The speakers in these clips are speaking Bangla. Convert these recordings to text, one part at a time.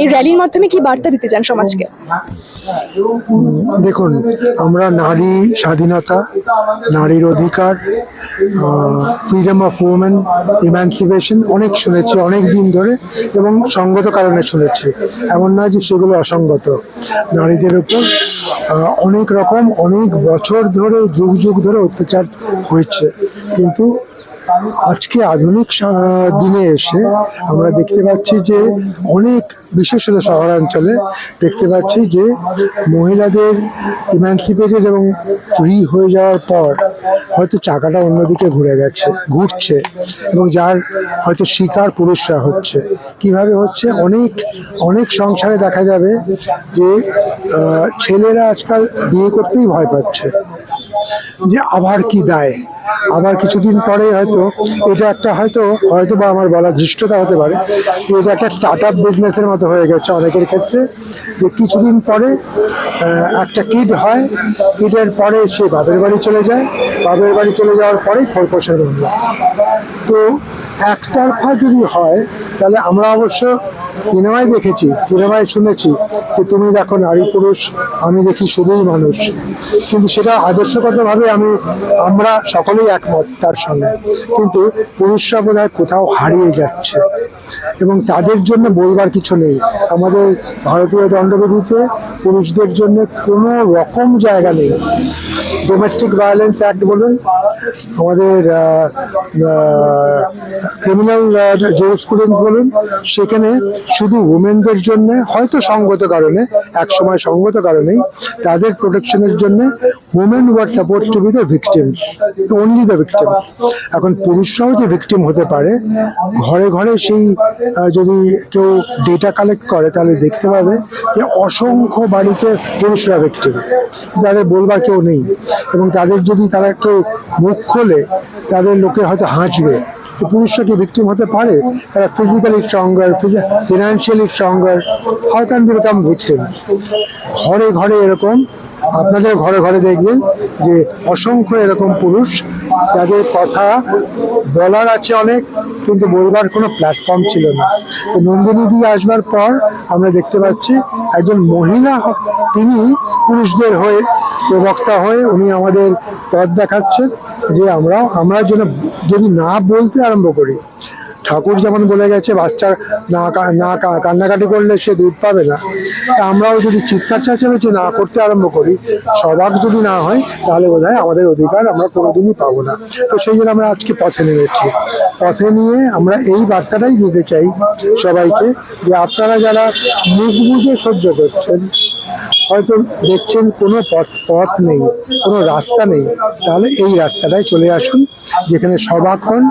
এই র্যালির মাধ্যমে কি বার্তা দিতে চান সমাজকে? দেখুন, আমরা নারী স্বাধীনতা, নারীর অধিকার, ফ্রিডম অফ ওমেন, ইমানসিপেশন অনেক শুনেছি অনেক দিন ধরে, এবং সঙ্গত কারণে শুনেছি। এমন নয় যে সেগুলো অসঙ্গত। নারীদের উপর অনেক রকম অনেক বছর ধরে যুগ যুগ ধরে অত্যাচার হয়েছে, কিন্তু আজকে আধুনিক দিনে এসে আমরা দেখতে পাচ্ছি যে অনেক, বিশেষত শহরাঞ্চলে দেখতে পাচ্ছি যে মহিলাদের ইমানসিপেটেড এবং ফ্রি হয়ে যাওয়ার পর হয়তো চাকাটা অন্যদিকে ঘুরছে, এবং যার হয়তো শিকার পুরুষরা হচ্ছে। কিভাবে হচ্ছে? অনেক অনেক সংসারে দেখা যাবে যে ছেলেরা আজকাল বিয়ে করতেই ভয় পাচ্ছে, যে আবার কি দায়, আবার কিছুদিন পরে হয়তো এটা একটা হয়তো বা আমার বলা ধৃষ্টতা হতে পারে, এটা একটা স্টার্ট আপ বিজনেসের মতো হয়ে গেছে অনেকের ক্ষেত্রে, যে কিছুদিন পরে একটা কিড হয়, কিডের পরে সে বাপের বাড়ি চলে যায়, বাপের বাড়ি চলে যাওয়ার পরেই খরপোশের মামলা। তো একতরফা যদি হয়, তাহলে আমরা অবশ্য সিনেমায় দেখেছি, সিনেমায় শুনেছি যে তুমি দেখো নারী পুরুষ, আমি দেখি শুধুই মানুষ, কিন্তু সেটা আদর্শগতভাবে আমরা সকলেই একমত তার সঙ্গে, কিন্তু পুরুষরা বোধহয় কোথাও হারিয়ে যাচ্ছে, এবং তাদের জন্য বলবার কিছু নেই। আমাদের ভারতীয় দণ্ডবিধিতে পুরুষদের জন্য কোনো রকম জায়গা নেই। ডোমেস্টিক ভায়োলেন্স অ্যাক্ট বলুন, আমাদের ক্রিমিনাল জুরিসপ্রুডেন্স বলুন, সেখানে শুধু উমেনদের জন্য হয়তো সঙ্গত কারণে, একসময় সঙ্গত কারণেই তাদের প্রোটেকশনের জন্য women war suppose two B the victims, only the victims. এখন পুরুষরাও যে ভিকটিম হতে পারে, ঘরে ঘরে সেই যদি কেউ ডেটা কালেক্ট করে তাহলে দেখতে পাবে যে অসংখ্য বাড়িতে পুরুষরা ভিকটিম, যাদের বলবার কেউ নেই, এবং তাদের যদি তারা একটু মুখ খোলে তাদের লোকে হয়তো হাসবে। তো পুরুষরা কি ভিকটিম হতে পারে? তারা physically stronger, financially stronger, how can they become victims? ঘরে ঘরে এরকম, আপনাদের ঘরে ঘরে দেখবেন যে অসংখ্য এরকম পুরুষ যাদের কথা বলার আছে অনেক, কিন্তু বলবার কোনো প্ল্যাটফর্ম ছিল না। তো নন্দিনী দি আসবার পর আমরা দেখতে পাচ্ছি একজন মহিলা, তিনি পুরুষদের হয়ে, প্রবক্তা হয়ে উনি আমাদের পথ দেখাচ্ছেন যে আমরা যেন যদি না বলতে আরম্ভ করি, ঠাকুর যেমন বলে গেছে বাচ্চা না কান্নাকাটি করলে সে দুধ পাবে না, আমরাও যদি চিৎকার চেঁচামেচি না করতে আরম্ভ করি, সবাক যদি না হয়, তাহলে বোধহয় আমাদের অধিকার আমরা কোনোদিনই পাবো না। তো সেই জন্য আমরা আজকে পথে নেমেছি। পথে নিয়ে আমরা এই বার্তাটাই দিতে চাই সবাইকে, যে আপনারা যারা মুখ বুঝে সহ্য করছেন, হয়তো দেখছেন কোনো পথ নেই, কোনো রাস্তা নেই, তাহলে এই রাস্তাটায় চলে আসুন, যেখানে সবাক হন,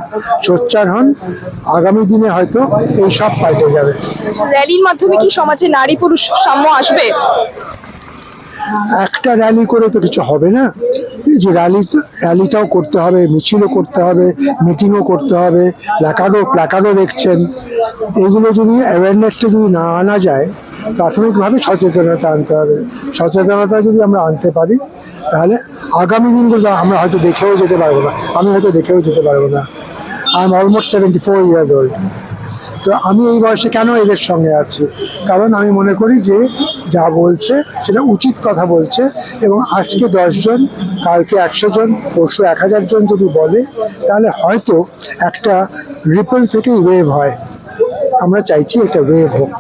সোচ্চার হন। আগামী দিনে হয়তো এই সব পাল্টে যাবে। র্যালির মাধ্যমে কি সমাজে নারী পুরুষ সাম্য আসবে? একটা র্যালি করে তো কিছু হবে না, যে র্যালিটাও করতে হবে, মিছিলও করতে হবে, মিটিংও করতে হবে, প্ল্যাকার্ডও দেখছেন। এগুলো যদি অ্যাওয়ারনেসটা যদি না আনা যায়, প্রাথমিকভাবে সচেতনতা আনতে হবে। সচেতনতা যদি আমরা আনতে পারি, তাহলে আগামী দিনগুলো আমরা হয়তো দেখেও যেতে পারবো না, আমি হয়তো দেখেও যেতে পারবো না। I am almost 74 years old। তো আমি এই বয়সে কেন এদের সঙ্গে আছি? কারণ আমি মনে করি যে যা বলছে সেটা উচিত কথা বলছে, এবং আজকে 10 জন, কালকে 100 জন, পরশু 1000 জন যদি বলে, তাহলে হয়তো একটা রিপল থেকে ওয়েভ হয়। আমরা চাইছি একটা ওয়েভ হোক।